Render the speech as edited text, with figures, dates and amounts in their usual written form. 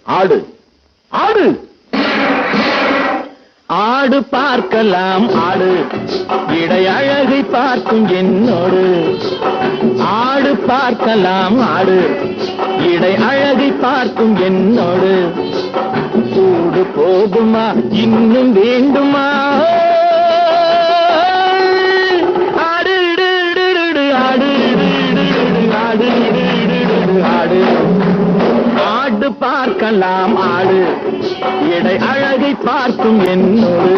ஆடு ஆடு ஆடு பார்க்கலாம் ஆடு இடை அழகை பார்க்கும் என்னோடு ஆடு பார்க்கலாம் ஆடு இடை அழகை பார்க்கும் என்னோடு கூடு போதுமா இன்னும் வேண்டுமா ஆடு ஆடு ஆடு ஆடு ஆடு பார்க்கலாம் ஆடு இடை அழகை பார்க்கும் என்னோடு